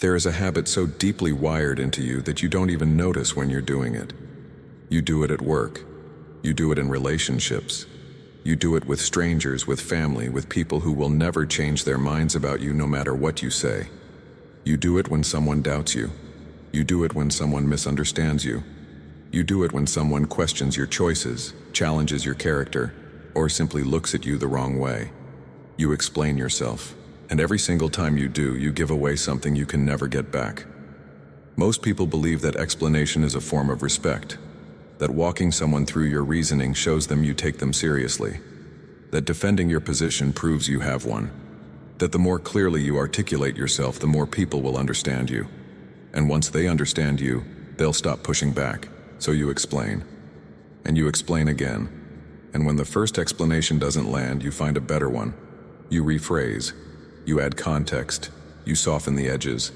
There is a habit so deeply wired into you that you don't even notice when you're doing it. You do it at work. You do it in relationships. You do it with strangers, with family, with people who will never change their minds about you no matter what you say. You do it when someone doubts you. You do it when someone misunderstands you. You do it when someone questions your choices, challenges your character, or simply looks at you the wrong way. You explain yourself, and every single time you do, you give away something you can never get back. Most people believe that explanation is a form of respect, that walking someone through your reasoning shows them you take them seriously, that defending your position proves you have one, that the more clearly you articulate yourself, the more people will understand you. And once they understand you, they'll stop pushing back. So you explain. And you explain again. And when the first explanation doesn't land, you find a better one. You rephrase. You add context. You soften the edges.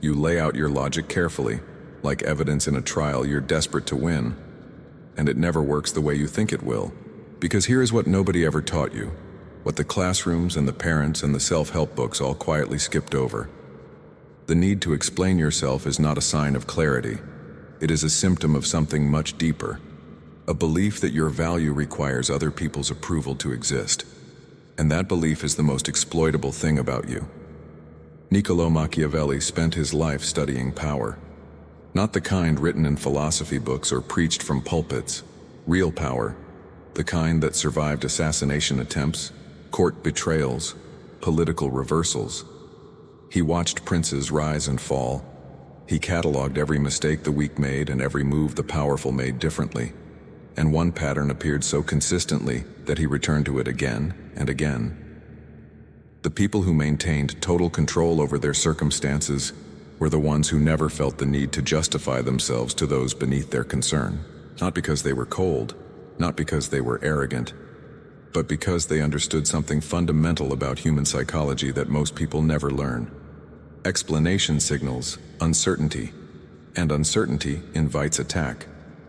You lay out your logic carefully, like evidence in a trial you're desperate to win. And it never works the way you think it will. Because here is what nobody ever taught you, what the classrooms and the parents and the self-help books all quietly skipped over. The need to explain yourself is not a sign of clarity. It is a symptom of something much deeper, a belief that your value requires other people's approval to exist. And that belief is the most exploitable thing about you. Niccolò Machiavelli spent his life studying power. Not the kind written in philosophy books or preached from pulpits. Real power, the kind that survived assassination attempts, court betrayals, political reversals. He watched princes rise and fall. He cataloged every mistake the weak made and every move the powerful made differently. And one pattern appeared so consistently that he returned to it again and again. The people who maintained total control over their circumstances were the ones who never felt the need to justify themselves to those beneath their concern, not because they were cold, not because they were arrogant, but because they understood something fundamental about human psychology that most people never learn. Explanation signals uncertainty, and uncertainty invites attack.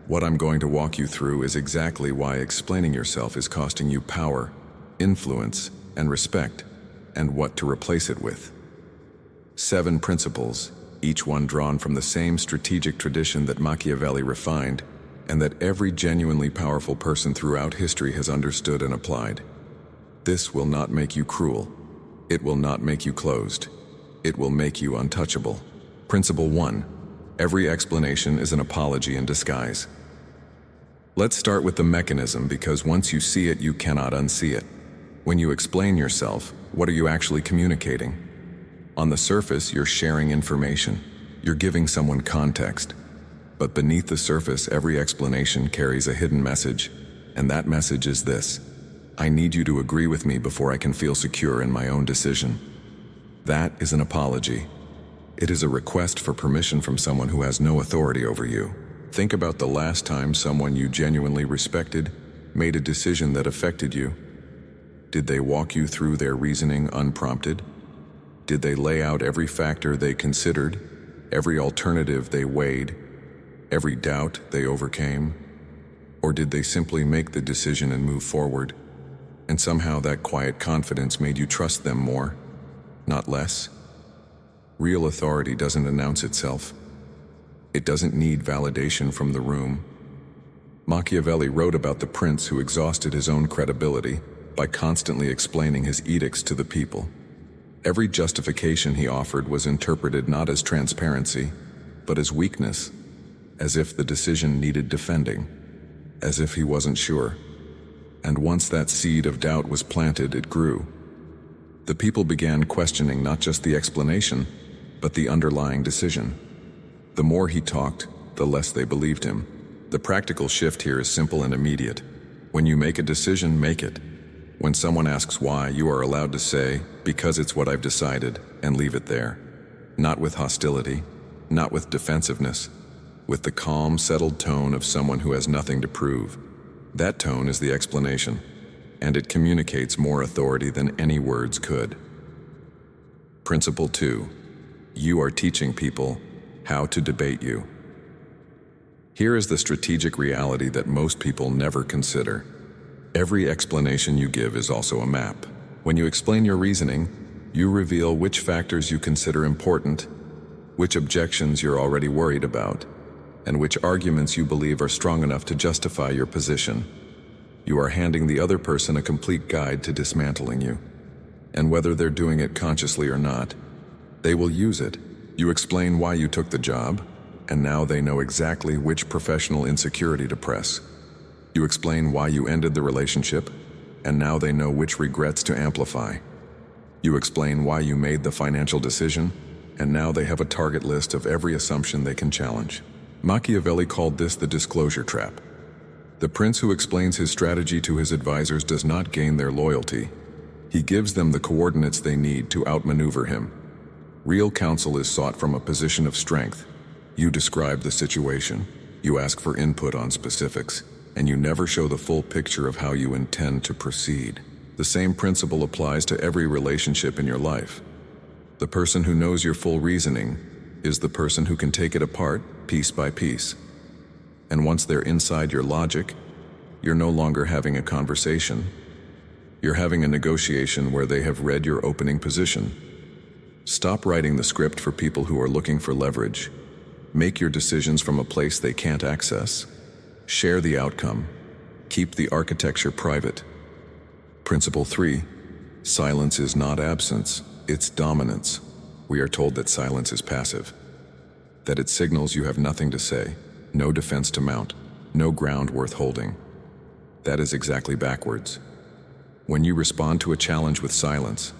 What I'm going to walk you through is exactly why explaining yourself is costing you power, influence, and respect, and what to replace it with. 7 principles, each one drawn from the same strategic tradition that Machiavelli refined, and that every genuinely powerful person throughout history has understood and applied. This will not make you cruel. It will not make you closed. It will make you untouchable. Principle 1. Every explanation is an apology in disguise. Let's start with the mechanism, because once you see it, you cannot unsee it. When you explain yourself, what are you actually communicating? On the surface, you're sharing information. You're giving someone context. But beneath the surface, every explanation carries a hidden message, and that message is this: I need you to agree with me before I can feel secure in my own decision. That is an apology. It is a request for permission from someone who has no authority over you. Think about the last time someone you genuinely respected made a decision that affected you. Did they walk you through their reasoning unprompted? Did they lay out every factor they considered, every alternative they weighed, every doubt they overcame? Or did they simply make the decision and move forward? And somehow that quiet confidence made you trust them more, not less? Real authority doesn't announce itself. It doesn't need validation from the room. Machiavelli wrote about the prince who exhausted his own credibility by constantly explaining his edicts to the people. Every justification he offered was interpreted not as transparency, but as weakness, as if the decision needed defending, as if he wasn't sure. And once that seed of doubt was planted, it grew. The people began questioning not just the explanation, but the underlying decision. The more he talked, the less they believed him. The practical shift here is simple and immediate. When you make a decision, make it. When someone asks why, you are allowed to say, because it's what I've decided, and leave it there. Not with hostility, not with defensiveness, with the calm, settled tone of someone who has nothing to prove. That tone is the explanation, and it communicates more authority than any words could. Principle 2. You are teaching people how to debate you. Here is the strategic reality that most people never consider. Every explanation you give is also a map. When you explain your reasoning, you reveal which factors you consider important which objections you're already worried about, and which arguments you believe are strong enough to justify your position. You are handing the other person a complete guide to dismantling you. And whether they're doing it consciously or not, they will use it. You explain why you took the job, and now they know exactly which professional insecurity to press. You explain why you ended the relationship, and now they know which regrets to amplify. You explain why you made the financial decision, and now they have a target list of every assumption they can challenge. Machiavelli called this the disclosure trap. The prince who explains his strategy to his advisors does not gain their loyalty. He gives them the coordinates they need to outmaneuver him. Real counsel is sought from a position of strength. You describe the situation, you ask for input on specifics, and you never show the full picture of how you intend to proceed. The same principle applies to every relationship in your life. The person who knows your full reasoning is the person who can take it apart piece by piece. And once they're inside your logic, you're no longer having a conversation. You're having a negotiation where they have read your opening position. Stop writing the script for people who are looking for leverage. Make your decisions from a place they can't access. Share the outcome. Keep the architecture private. Principle 3. Silence is not absence, it's dominance. We are told that silence is passive, that it signals you have nothing to say, no defense to mount, no ground worth holding. That is exactly backwards. When you respond to a challenge with silence,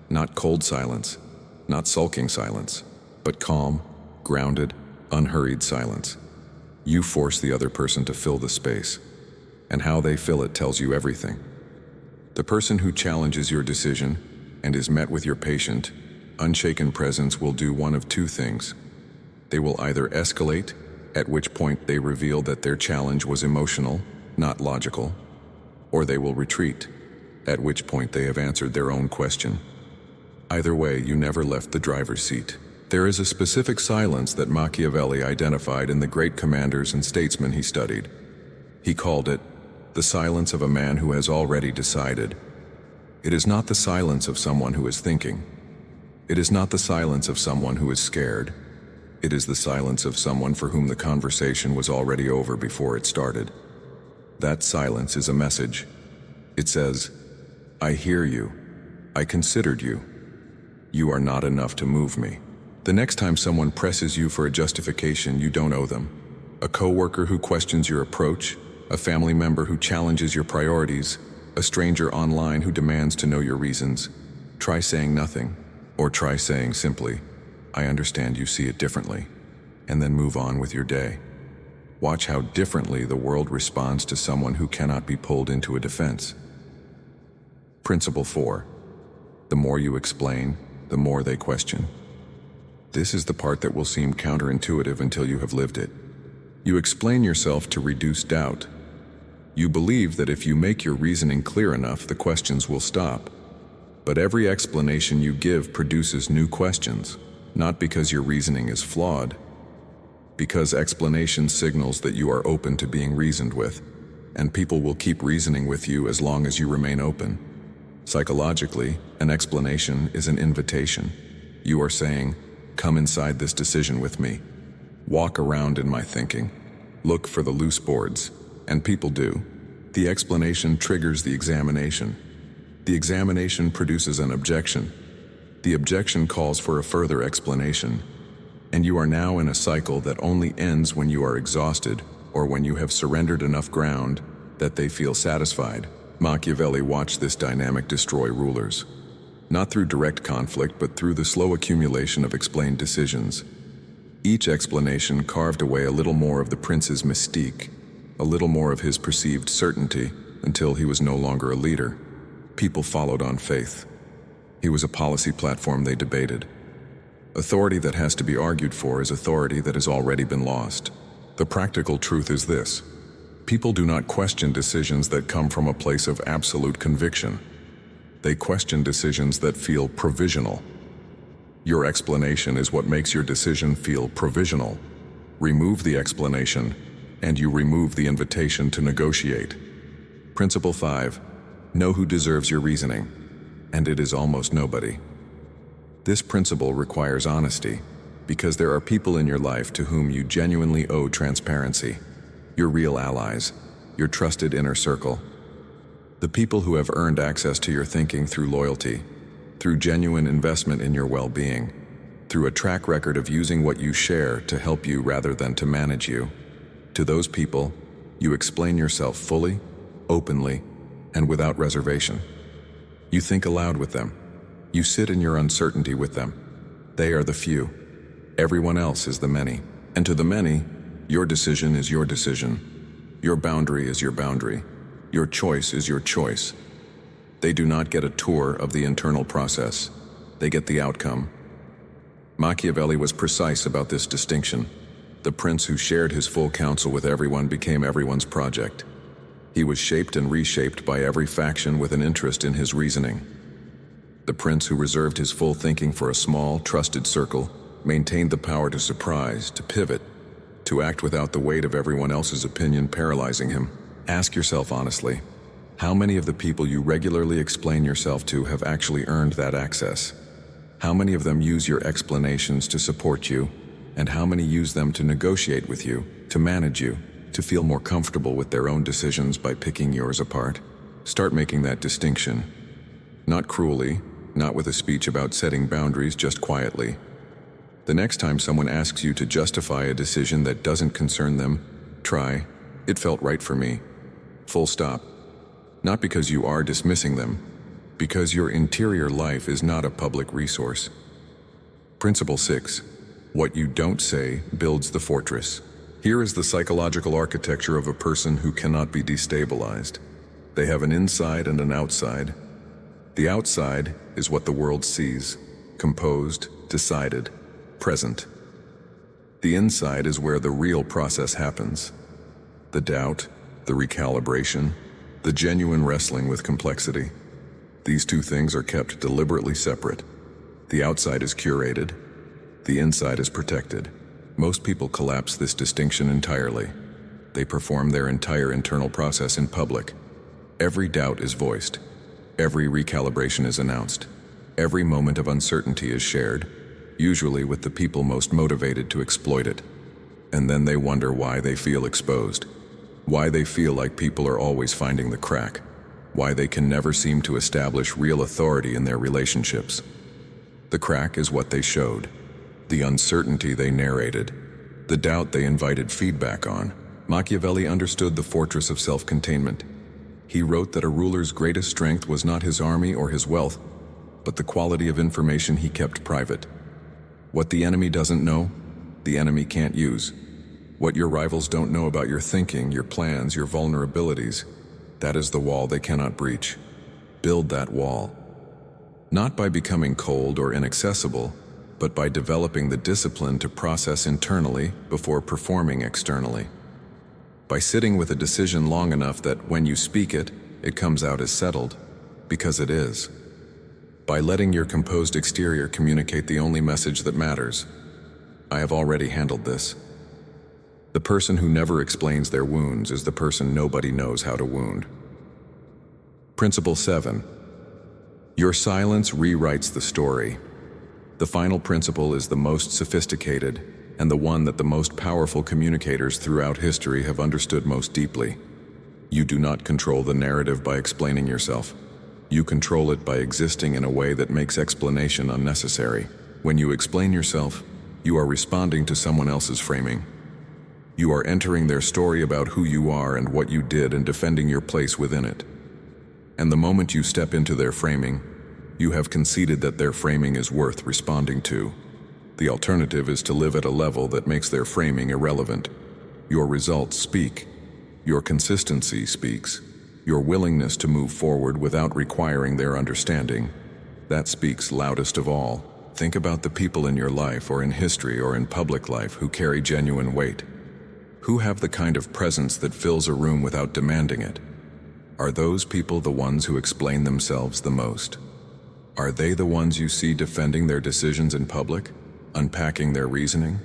not cold silence, not sulking silence, but calm, grounded, unhurried silence, you force the other person to fill the space, and how they fill it tells you everything. The person who challenges your decision and is met with your patient, unshaken presence will do one of two things. They will either escalate, at which point they reveal that their challenge was emotional, not logical, or they will retreat, at which point they have answered their own question. Either way, you never left the driver's seat. There is a specific silence that Machiavelli identified in the great commanders and statesmen he studied. He called it the silence of a man who has already decided. It is not the silence of someone who is thinking. It is not the silence of someone who is scared. It is the silence of someone for whom the conversation was already over before it started. That silence is a message. It says, I hear you. I considered you. You are not enough to move me. The next time someone presses you for a justification you don't owe them, a coworker who questions your approach, a family member who challenges your priorities, a stranger online who demands to know your reasons, try saying nothing, or try saying simply, I understand you see it differently, and then move on with your day. Watch how differently the world responds to someone who cannot be pulled into a defense. Principle 4. The more you explain, the more they question. This is the part that will seem counterintuitive until you have lived it. You explain yourself to reduce doubt. You believe that if you make your reasoning clear enough, the questions will stop. But every explanation you give produces new questions, not because your reasoning is flawed, because explanation signals that you are open to being reasoned with, and people will keep reasoning with you as long as you remain open. Psychologically, an explanation is an invitation. You are saying, come inside this decision with me. Walk around in my thinking. Look for the loose boards. And people do. The explanation triggers the examination. The examination produces an objection. The objection calls for a further explanation. And you are now in a cycle that only ends when you are exhausted or when you have surrendered enough ground that they feel satisfied. Machiavelli watched this dynamic destroy rulers. Not through direct conflict, but through the slow accumulation of explained decisions. Each explanation carved away a little more of the prince's mystique, a little more of his perceived certainty, until he was no longer a leader. People followed on faith. He was a policy platform they debated. Authority that has to be argued for is authority that has already been lost. The practical truth is this: people do not question decisions that come from a place of absolute conviction. They question decisions that feel provisional. Your explanation is what makes your decision feel provisional. Remove the explanation, and you remove the invitation to negotiate. Principle 5. Know who deserves your reasoning, and it is almost nobody. This principle requires honesty. Because there are people in your life to whom you genuinely owe transparency. Your real allies, your trusted inner circle. The people who have earned access to your thinking through loyalty, through genuine investment in your well-being, through a track record of using what you share to help you rather than to manage you. To those people, you explain yourself fully, openly, and without reservation. You think aloud with them. You sit in your uncertainty with them. They are the few. Everyone else is the many. And to the many, your decision is your decision. Your boundary is your boundary. Your choice is your choice. They do not get a tour of the internal process. They get the outcome. Machiavelli was precise about this distinction. The prince who shared his full counsel with everyone became everyone's project. He was shaped and reshaped by every faction with an interest in his reasoning. The prince who reserved his full thinking for a small, trusted circle maintained the power to surprise, to pivot, to act without the weight of everyone else's opinion paralyzing him. Ask yourself honestly, how many of the people you regularly explain yourself to have actually earned that access? How many of them use your explanations to support you, and how many use them to negotiate with you, to manage you, to feel more comfortable with their own decisions by picking yours apart? Start making that distinction. Not cruelly, not with a speech about setting boundaries, just quietly. The next time someone asks you to justify a decision that doesn't concern them, try, "It felt right for me." Full stop. Not because you are dismissing them, because your interior life is not a public resource. Principle 6. What you don't say builds the fortress. Here is the psychological architecture of a person who cannot be destabilized. They have an inside and an outside. The outside is what the world sees, composed, decided, present. The inside is where the real process happens. The doubt, the recalibration, the genuine wrestling with complexity. These two things are kept deliberately separate. The outside is curated. The inside is protected. Most people collapse this distinction entirely. They perform their entire internal process in public. Every doubt is voiced. Every recalibration is announced. Every moment of uncertainty is shared, usually with the people most motivated to exploit it. And then they wonder why they feel exposed. Why they feel like people are always finding the crack. Why they can never seem to establish real authority in their relationships. The crack is what they showed. The uncertainty they narrated. The doubt they invited feedback on. Machiavelli understood the fortress of self-containment. He wrote that a ruler's greatest strength was not his army or his wealth, but the quality of information he kept private. What the enemy doesn't know, the enemy can't use. What your rivals don't know about your thinking, your plans, your vulnerabilities, that is the wall they cannot breach. Build that wall. Not by becoming cold or inaccessible, but by developing the discipline to process internally before performing externally. By sitting with a decision long enough that when you speak it, it comes out as settled, because it is. By letting your composed exterior communicate the only message that matters. I have already handled this. The person who never explains their wounds is the person nobody knows how to wound. Principle 7. Your silence rewrites the story. The final principle is the most sophisticated and the one that the most powerful communicators throughout history have understood most deeply. You do not control the narrative by explaining yourself. You control it by existing in a way that makes explanation unnecessary. When you explain yourself, you are responding to someone else's framing. You are entering their story about who you are and what you did and defending your place within it. And the moment you step into their framing, you have conceded that their framing is worth responding to. The alternative is to live at a level that makes their framing irrelevant. Your results speak. Your consistency speaks. Your willingness to move forward without requiring their understanding. That speaks loudest of all. Think about the people in your life or in history or in public life who carry genuine weight. Who have the kind of presence that fills a room without demanding it? Are those people the ones who explain themselves the most? Are they the ones you see defending their decisions in public, unpacking their reasoning,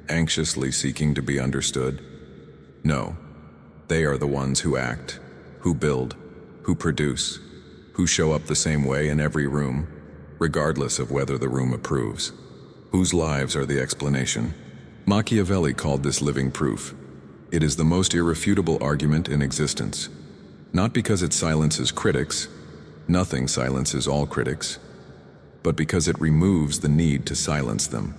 anxiously seeking to be understood? No, they are the ones who act, who build, who produce, who show up the same way in every room, regardless of whether the room approves. whose lives are the explanation. Machiavelli called this living proof. It is the most irrefutable argument in existence. Not because it silences critics, nothing silences all critics, but because it removes the need to silence them.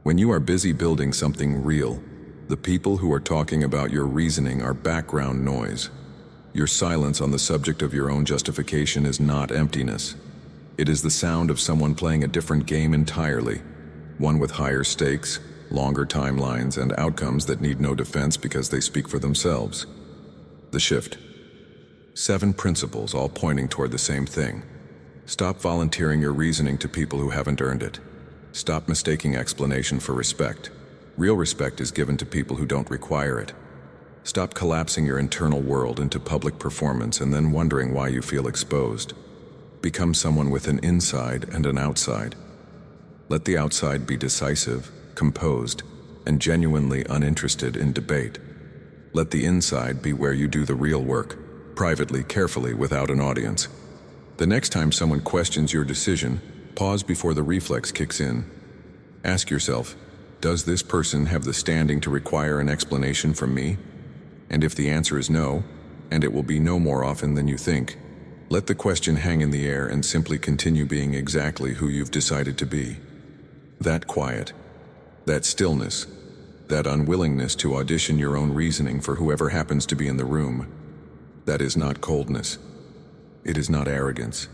When you are busy building something real, the people who are talking about your reasoning are background noise. Your silence on the subject of your own justification is not emptiness. It is the sound of someone playing a different game entirely, one with higher stakes, longer timelines, and outcomes that need no defense because they speak for themselves. The shift. 7 principles, all pointing toward the same thing. Stop volunteering your reasoning to people who haven't earned it. Stop mistaking explanation for respect. Real respect is given to people who don't require it. Stop collapsing your internal world into public performance and then wondering why you feel exposed. Become someone with an inside and an outside. Let the outside be decisive, composed, and genuinely uninterested in debate. Let the inside be where you do the real work, privately, carefully, without an audience. The next time someone questions your decision, pause before the reflex kicks in. Ask yourself, does this person have the standing to require an explanation from me? And if the answer is no, and it will be no more often than you think, let the question hang in the air and simply continue being exactly who you've decided to be. That quiet, that stillness, that unwillingness to audition your own reasoning for whoever happens to be in the room, that is not coldness. It is not arrogance.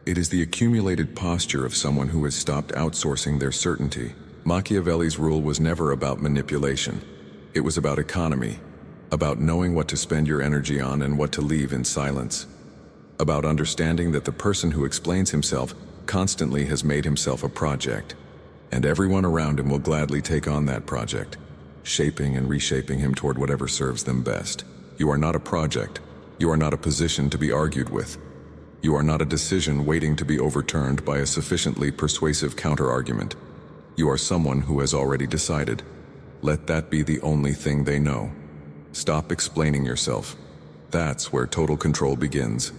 It is the accumulated posture of someone who has stopped outsourcing their certainty. Machiavelli's rule was never about manipulation. It was about economy, about knowing what to spend your energy on and what to leave in silence, about understanding that the person who explains himself constantly has made himself a project, and everyone around him will gladly take on that project, shaping and reshaping him toward whatever serves them best. You are not a project. You are not a position to be argued with. You are not a decision waiting to be overturned by a sufficiently persuasive counter-argument. You are someone who has already decided. Let that be the only thing they know. Stop explaining yourself. That's where total control begins.